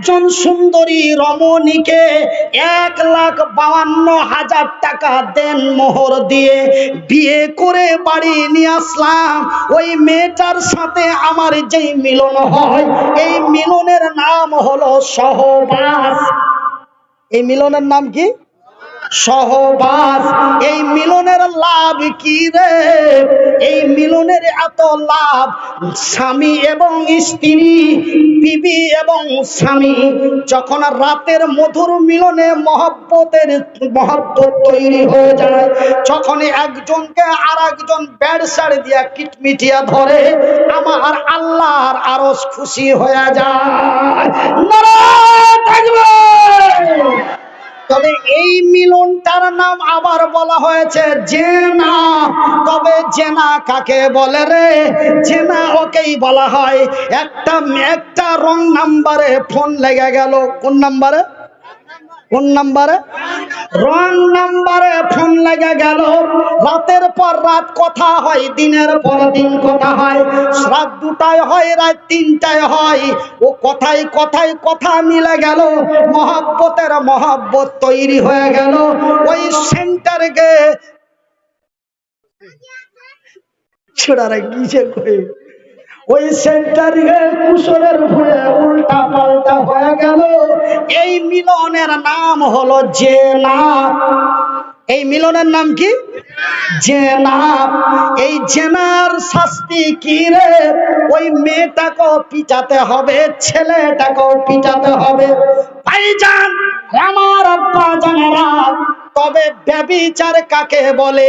একজন সুন্দরী রমণীকে 1,52,000 টাকা দেন মোহর দিয়ে বিয়ে করে বাড়ি নিয়ে আসলাম। ওই মেয়েটার সাথে আমার যেই মিলন হয়, এই মিলনের নাম হলো সহবাস। এই মিলনের নাম কি? সহবাস। এই মিলনের লাভ কি রে? এই মিলনের এত লাভ, স্বামী এবং স্ত্রী, বিবি এবং স্বামী যখন রাতের মধুর মিলনে মহব্বত তৈরি হয়ে যায়, যখন একজনকে আর একজন বেড় সাড়ে দিয়া কিটমিটিয়া ধরে, আমার আল্লাহর আরশ খুশি হয়ে যায়। নারায়ে তাকবীর। তবে এই মিলনটার নাম আবার বলা হয়েছে জেনা। তবে জেনা কাকে বলে রে? জেনা ওকেই বলা হয় একটা রং নাম্বারে ফোন লেগে গেল। কোন নাম্বারে? কোন নাম্বারে? রং নাম্বারে ফোন লেগে গেল। রাতের পর রাত কথা হয়, দিনের পর দিন কথা হয়, রাত 2টায় হয়, রাত 3টায় হয়। ও কথায় কথায় কথা মিলে গেল, মহব্বতের মহব্বত তৈরি হয়ে গেল। ওই সেন্টারে গে ছোড়ারা গিয়ে কই, ওই সেন্টারে কুশলের ভুঁয়ে উল্টা পাল্টা হয়ে গেল। এই মিলনের নাম হলো জেনা। এই মিলনের নাম কি? জেনা। এই জেনার শাস্তি কি রে? ওই মেয়েটাকেও পিটাতে হবে, ছেলেটাকেও পিটাতে হবে। ভাইজান, আমার আব্বা জানেরা, তবে ব্যভিচার কাকে বলে?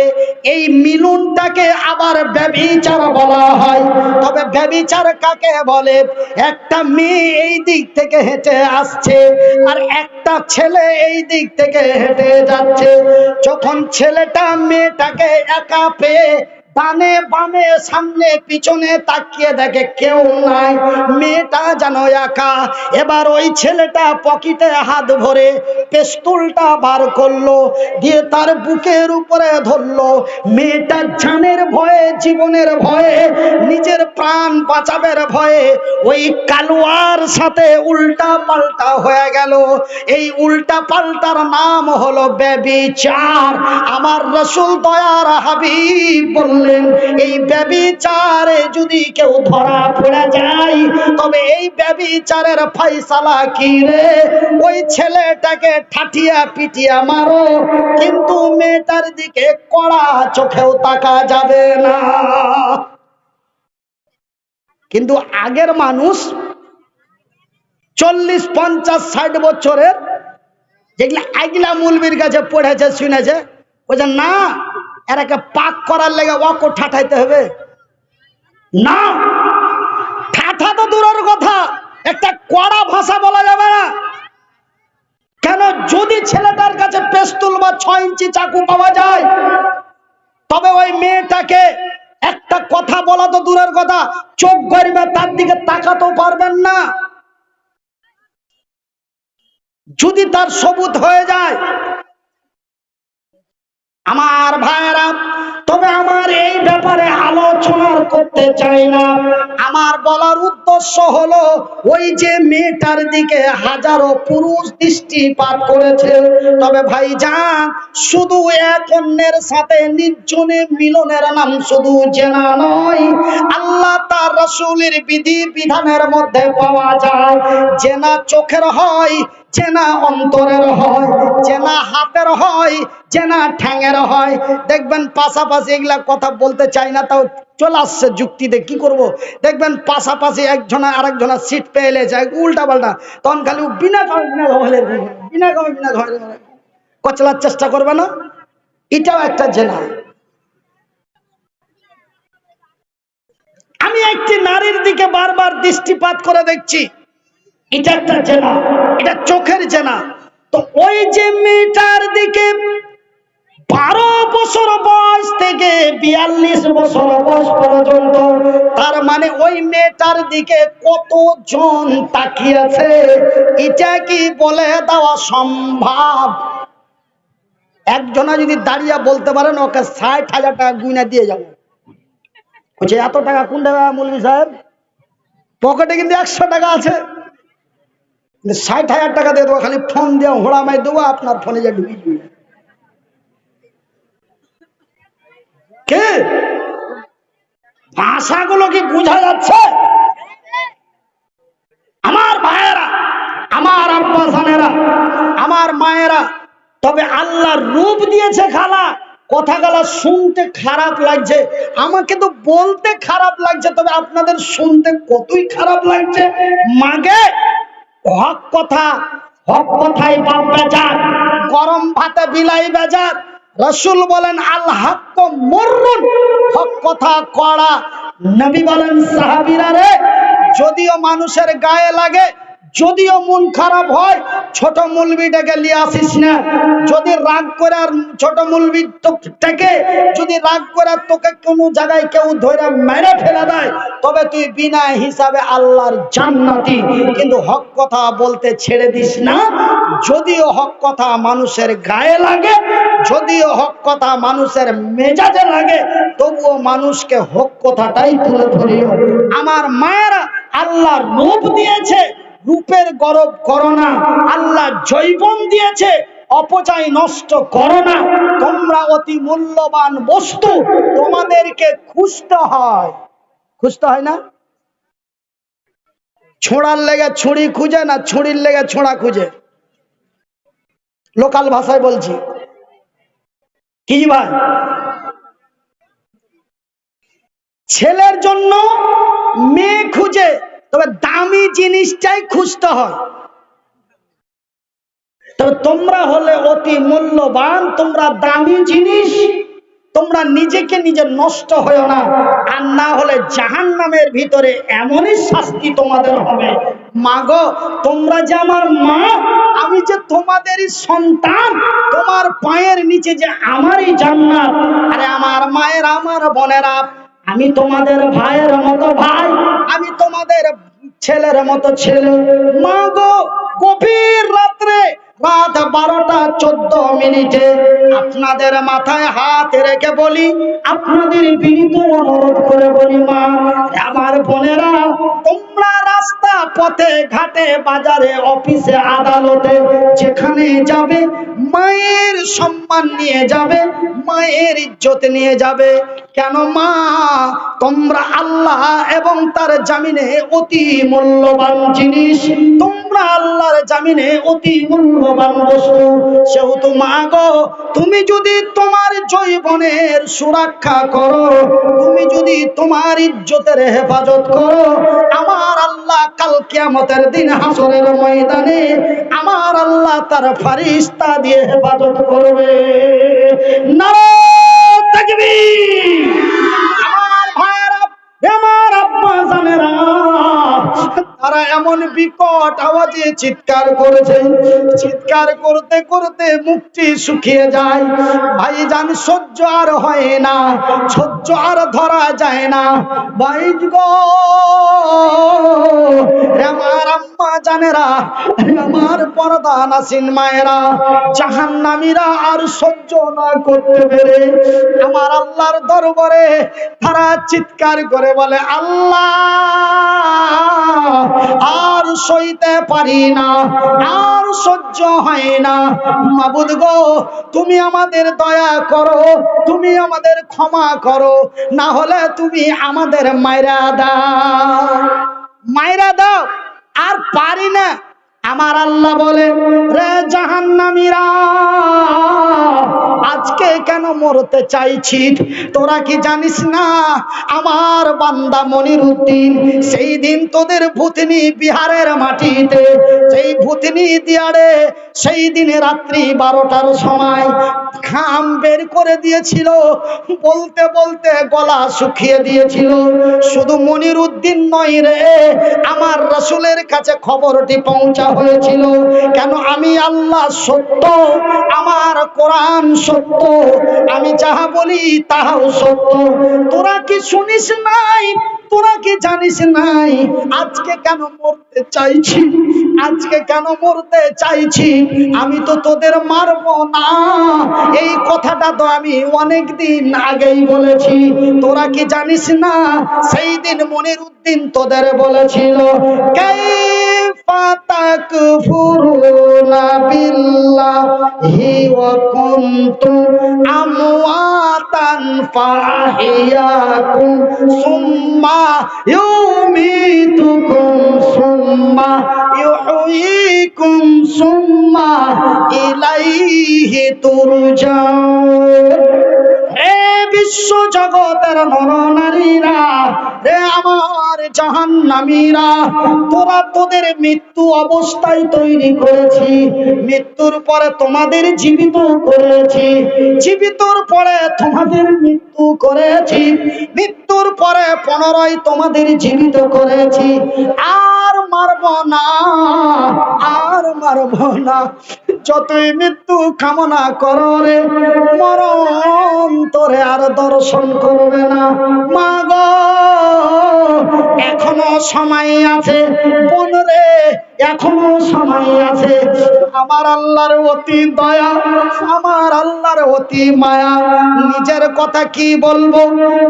এই মিলনটাকে আবার ব্যভিচার বলা হয়। তবে ব্যভিচার কাকে বলে? একটা মেয়ে এই দিক থেকে হেঁটে আসছে আর একটা ছেলে এই দিক থেকে হেঁটে যাচ্ছে। যখন ছেলেটা মেয়েটাকে একা পেয়ে ডানে বামে সামনে পিছনে তাকিয়ে দেখে কেউ নাই, মেয়েটা যেন একা। এবার ওই ছেলেটা পকেটে হাত ভরে পিস্তলটা বার করলো, দিয়ে তার বুকের উপরে ধরলো। মেয়েটা জানের ভয়ে, জীবনের ভয়ে, নিজের প্রাণ বাঁচাবের ভয়ে ওই কালুয়ার সাথে উল্টা পাল্টা হয়ে গেল। এই উল্টা পাল্টার নাম হলো ব্যভিচার। আমার রাসূল দয়ার হাবিব বললেন, এই ব্যভিচারে যদি কেউ ধরা পড়ে যায়, তবে এই ব্যভিচারের ফয়সালা কি রে? ওই ছেলেটাকে ঠাঠিয়া পিটিয়া মারো, কিন্তু মেয়েটার দিকে কড়া চোখেও তাকা যাবে না। কিন্তু আগের মানুষ 40, 50, 60 বছরের যেগুলা আগলা মুলবির কাছে পড়েছে শুনেছে, বলছে না এরাকে পাক করার লেগে ওকে ঠাঠাইতে হবে না। ঠাঠা তো দূরের কথা, একটা কড়া ভাষা বলা যাবে না। কেন? যদি ছেলেটার কাছে পিস্তল বা 6 ইঞ্চি চাকু পাওয়া যায়, তবে ওই মেয়েটাকে একটা কথা বলা তো দূরের কথা, চোখ গড়বে তার দিকে তাকাতেও পারবেন না যদি তার সবুত হয়ে যায়। আমার ভাইরা, তবে আমার এই ব্যাপারে আলোচনা করতে চাই না। আমার বলার উদ্দেশ্য হলো, ওই যে মেয়েটার দিকে হাজারো পুরুষ দৃষ্টিপাত করেছে, তবে ভাইজান শুধু এক অন্যের সাথে নির্জনে মিলনের নাম শুধু জেনা নয়। আল্লাহ তার রাসূলের বিধি বিধানের মধ্যে পাওয়া যায়, জেনা চোখের হয়, জেনা অন্তরের হয়, জেনা হাতের হয়, জেনা ঠ্যাঙের হয়। দেখবেন পাশাপাশি, এগুলা কথা বলতে চাই না, তাও চলে আসছে যুক্তিতে, কি করব। দেখবেন পাশাপাশি একজনা আরেকজনা সিট পেয়ে যায় উল্টা পাল্টা, তখন খালি বিনা কচলার চেষ্টা করবে না। এটাও একটা জেনা। আমি একটি নারীর দিকে বারবার দৃষ্টিপাত করে দেখছি, এটা একটা জেনা, এটা চোখের জেনা। তো ওই যে মেয়েটার দিকে 12 বছর বয়স থেকে 42 বছর বয়স পর্যন্ত, তার মানে ওই মেয়েটার দিকে কতজন তাকিয়েছে, এটা কি বলে দেওয়া সম্ভব? একজনা যদি দাঁড়িয়ে বলতে পারেন ওকে 60,000 টাকা গুইনা দিয়ে যাবো, বলছে এত টাকা কোন টাকা মৌলভী সাহেব? পকেটে কিন্তু 100 টাকা আছে। 60,000 টাকা দিয়ে দেবো, খালি ফোন দিয়ে হোড়া মাই দেবো, আপনার ফোনে যা ঢুকি কে ভাষাগুলো কি বোঝা যাচ্ছে? আমার ভাইয়েরা, আমার আব্বা জানেরা, আমার মায়েরা, তবে আল্লাহ রূপ দিয়েছে খালা, কথাগুলো শুনতে খারাপ লাগছে, আমাকে তো বলতে খারাপ লাগছে, তবে আপনাদের শুনতে কতই খারাপ লাগছে। মাগে হক কথা, হক কথাই বাপ বেজার, গরম ভাতে বিলাই বেজার। রাসূল বলেন আল হক মুররুন, হক কথা কড়া। নবী বলেন সাহাবীরা রে, যদিও মানুষের গায়ে লাগে, যদিও মন খারাপ হয়, ছোট মুলবিটাকে নিয়ে আসিস না। যদি রাগ করে আর ছোট মুলবি থেকে যদি রাগ করে তোকে কোনো জায়গায় কেউ ধরে মেরে ফেলে দেয়, তবে তুই বিনা হিসাবে আল্লাহর জান্নাতি। কিন্তু হক কথা বলতে ছেড়ে দিস না। যদিও হক কথা মানুষের গায়ে লাগে, যদিও হক কথা মানুষের মেজাজে লাগে, তবুও মানুষকে হক কথাটাই তুলে ধরিও। আমার মায়েরা, আল্লাহ রূপ দিয়েছে, রূপের গরব করো না। আল্লাহ জৈবন দিয়েছে, অপচয় নষ্ট করো না। তোমরা অতি মূল্যবান বস্তু, তোমাদেরকে খুঁজতে হয়। খুঁজতে হয় না? ছোঁড়ার লেগে ছুরি খুঁজে না, ছুরির লেগে ছোঁড়া খুঁজে। লোকাল ভাষায় বলছি কি ভাই? ছেলের জন্য মেয়ে খুঁজে, তবে দামি জিনিসটাই খুঁজতে হয়। তবে তোমরা হলে অতি মূল্যবান, তোমরা দামি জিনিস, তোমরা নিজেকে নিজে নষ্ট হয়েও না, আর না হলে জাহান্নামের ভিতরে এমনই শাস্তি তোমাদের হবে। মা গো, তোমরা যে আমার মা, আমি যে তোমাদেরই সন্তান, তোমার পায়ের নিচে যে আমারই জান্নাত। আরে আমার মায়ের, আমার বোনেরা, আমি তোমাদের ভাইয়ের মতো ভাই, আমি তোমাদের ছেলের মতো ছেলে। মা গো, গভীর রাত্রে, রাত 12:14 আপনাদের মাথায় হাত রেখে বলি, আপনাদের বিনীত অনুরোধ করে বলি, মা আমার বোনেরা, তোমরা রাস্তা পথে ঘাটে বাজারে অফিসে আদালতে যেখানে যাবে, মায়ের সম্মান নিয়ে যাবে, মায়ের ইজ্জত নিয়ে যাবে। কেন মা? তোমরা আল্লাহ এবং তার জামিনে অতি মূল্যবান জিনিস, তোমরা আল্লাহর জামিনে অতি মূল্যবান বস্তু। সেহেতু মা গো, তুমি যদি তোমার যৌবনের সুরক্ষা করো, তুমি যদি তোমার ইজ্জতের হেফাজত করো, আমার আল্লাহ কাল কিয়ামতের দিন হাসরের ময়দানে আমার আল্লাহ তার ফেরেশতা দিয়ে হেফাজত করবে। নারায়ে তাকবীর! আমার ভাইরা, আমার আব্বা জানেরা, তারা এমন বিকট আওয়াজে চিৎকার করেছে, চিৎকার করতে করতে মুখটি শুকিয়ে যায়। ভাইজান, সহ্য আর হয় না, সহ্য আর ধরা যায় না। ভাইজ গো, আমার আম্মা জানেরা, আমার পর্দা নাসিন মায়েরা, জাহান্নামীরা আর সহ্য না করতে পেরে আমার আল্লাহর দরবারে তারা চিৎকার করে বলে, আল্লাহ আর সইতে পারি না, আর সহ্য হয় না। মাবুদ গো, তুমি আমাদের দয়া করো, তুমি আমাদের ক্ষমা করো, না হলে তুমি আমাদের মাইরা দাও, মাইরা দাও। আর পারি না। আমার আল্লাহ বলে, রে জাহান্নামীরা, আজকে কেন মরতে চাইছি? তোরা কি জানিস না আমার বান্দা মনিরউদ্দিন সেই দিন তোদের ভূতনি বিহারের মাটিতে, সেই ভূতনি দিয়ারে সেই দিনে রাত্রি 12টার সময় ঘাম বের করে দিয়েছিল, বলতে বলতে গলা শুকিয়ে দিয়েছিল। শুধু মনিরউদ্দিন নয় রে, আমার রাসূলের কাছে খবরটি পৌঁছা হয়েছিল। কেন? আমি আল্লাহ সত্য, আমার কোরআন সত্য, আমি যাহা বলি তাহাও সত্য। তোরা কি শুনিস নাই? তোরা কি জানিস নাই আজকে কেন মরতে চাইছি? আজকে কেন মরতে চাইছি? আমি তো তোদের মারবো না, এই কথাটা তো আমি অনেক দিন আগেই বলেছি। তোরা কি জানিস না সেই দিন মনিরউদ্দিন তোদের বলেছিল, কাইফ ফাতাকফুরুনা বিল্লাহি ওয়া কুনতুম আমওয়াতান ফাহিয়াকুম সুম্মা ইউমীতুকুম সুম্মা ইউহয়িকুম সুম্মা ইলাইহি তুরজাউন। হে বিশ্ব জগতের নরনারীরা, রে আমার জাহান্নামীরা, তোরা তোদের মৃত্যু অবস্থায় তৈরি করেছি, মৃত্যুর পরে তোমাদের জীবিত করেছি, জীবিতর পরে তোমাদের মৃত্যু করেছি, মৃত্যুর পরে পুনরায় তোমাদের জীবিত করেছি। আর মারব না, আর মারব না। যতই মৃত্যু কামনা করো রে, মরণ তোরে আর দর্শন করবে না। মা গো, এখনো সময় আছে, বোন রে, এখনো সময় আছে। আমার আল্লাহর অতি দয়া, আমার আল্লাহর অতি মায়া। নিজের কথা কি বলবো,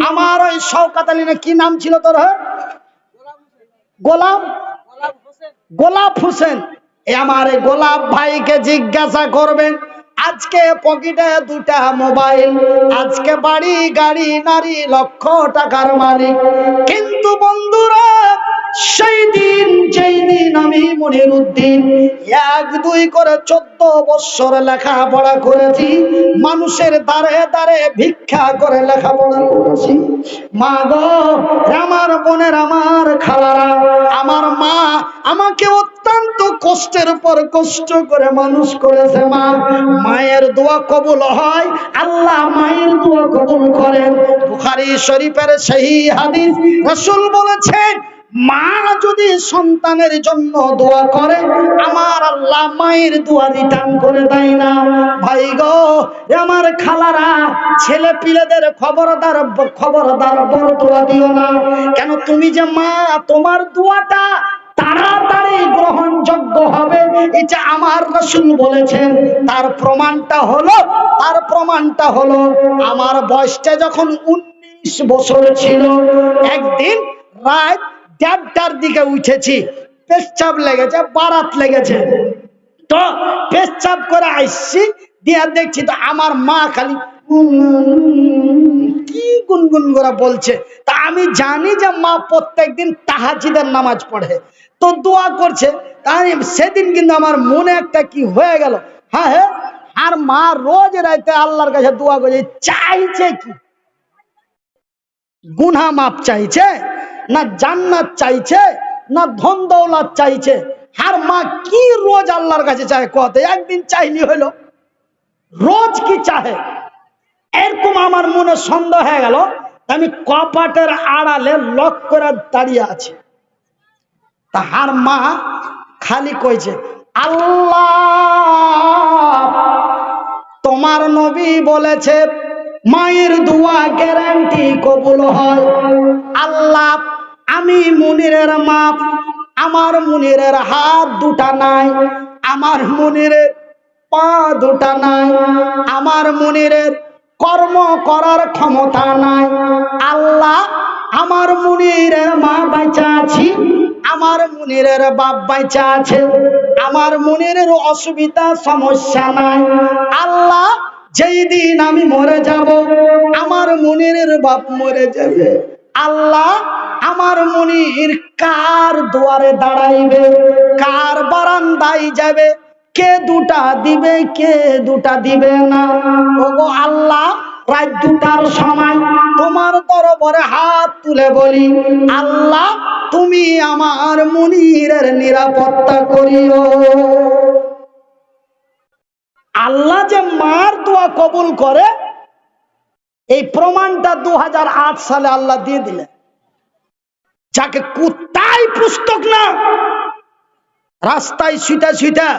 আমার ওই শওকত আলী না কি নাম ছিল তোর, গোলাপ হোসেন, আমার গোলাপ ভাইকে জিজ্ঞাসা করবেন। আজকে পকেটে দুটা মোবাইল, আজকে বাড়ি গাড়ি নারী, লক্ষ টাকার মালিক। কিন্তু বন্ধুরা, সেই দিন যেই দিন আমি মনিরুদ্দিন 1-2 করে 14 বছর লেখাপড়া করেছি, মানুষের দ্বারে দ্বারে ভিক্ষা করে লেখাপড়া করেছি। মা গো, আমার বোনের, আমার খালারা, আমার মা আমাকে অত্যন্ত কষ্টের পর কষ্ট করে মানুষ করেছে। মা, মায়ের দোয়া কবুল হয়, আল্লাহ মায়ের দোয়া কবুল করেন। বুখারী শরীফের সহিহ হাদিস, রাসূল বলেছেন, মা যদি সন্তানের জন্য দোয়া করে, আমার আল্লাহ মায়ের দোয়া রিটার্ন করে দেয় না। ভাই গো, আমার খালারা, ছেলে পিলেদের খবরদার খবরদার বড় দোয়া দিও না। কেন, তুমি যে মা, তোমার দোয়াটা তাড়াতাড়ি গ্রহণযোগ্য হবে, এটা আমার রাসূল বলেছেন। তার প্রমাণটা হলো আমার বয়সটা যখন 19 বছর ছিল, একদিন রাত 1:30টার দিকে উঠেছি, পেচ্ছাপ লেগেছে, বারাত লেগেছে, তো পেচ্ছাপ করে আসছি, দিয়ে দেখছি তো আমার মা খালি কি গুনগুন করে বলছে। তা আমি জানি যে মা প্রত্যেকদিন তাহাজ্জুদের নামাজ পড়ে, তো দোয়া করছে। তাই সেদিন কিন্তু আমার মনে একটা কি হয়ে গেল, হ্যাঁ, আর মা রোজ রাতে আল্লাহর কাছে দোয়া করছে, চাইছে কি? গুনাহ মাপ চাইছে, না জান্নাত চাইছে, না ধন দৌলত চাইছে? আর মা কি রোজ আল্লাহর কাছে চায়? কত একদিন চাইলি হইলো, রোজ কি চাহে? এরকম আমার মনে সন্দেহ হয়ে গেল। আমি কপাটের আড়ালে লক করে দাঁড়িয়ে আছি। তাহার মা খালি কইছে, আল্লাহ তোমার নবী বলেছে মায়ের দোয়া গ্যারান্টি কবুল হয়। আল্লাহ, আমি মুনিরের মা, আমার মুনিরের হাত দুটা নাই, আমার মুনিরের পা দুটা নাই, আমার মুনিরের কর্ম করার ক্ষমতা নাই। আল্লাহ, আমার মুনিরের মা বাঁচা আছি, আমার মুনিরের বাপ বাঁচা আছে, আমার মুনিরের অসুবিধা সমস্যা নাই। আল্লাহ, যেই দিন আমি মরে যাব, আমার মুনিরের বাপ মরে যাবে। আল্লাহ, আমার মুনির কার দুয়ারে দাঁড়াইবে, কার বারান্দায় যাবে, কে দুটা দিবে, কে দুটা দিবে না। ওগো আল্লাহ, রাত 2টার সময় তোমার দরবারে হাত তুলে বলি, আল্লাহ তুমি আমার মুনিরের নিরাপত্তা করিও। আল্লাহ যে মার দোয়া কবুল করে, এই প্রমাণটা 2008 সালে আল্লাহ দিয়ে দিলেন। যাকে কুত্তায় পুস্তক না, রাস্তায় শুইটা শুইটা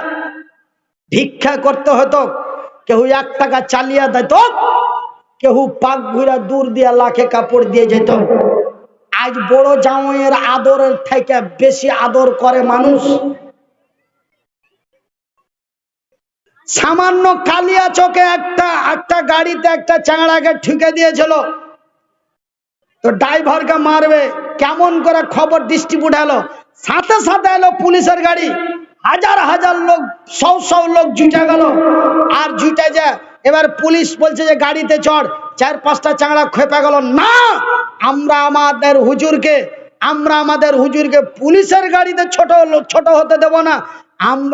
ভিক্ষা করতে হতো, কেউ 1 টাকা চালিয়ে দিত, কেউ পাক ঘুরা দূর দিয়া লাখে কাপড় দিয়ে যেত। আজ বড় জামাইয়ের আদরের থেকে বেশি আদর করে মানুষ। সামান্য কালিয়া চোখে একটা গাড়িতে একটা চাংড়াকে ঠুকে দিয়েছিল, তো ড্রাইভারকে মারবে, কেমন করে খবর ডিস্ট্রিবিউট হলো, সাথে সাথে এলো পুলিশের গাড়ি, হাজার হাজার লোক, সৌ লোক জুটে গেল। আর জুটে যায়, এবার পুলিশ বলছে যে গাড়িতে চড়, 4-5টা চাংড়া খেপে গেল, না আমরা আমাদের হুজুরকে পুলিশের গাড়িতে ছোট হতে দেব না। আমরা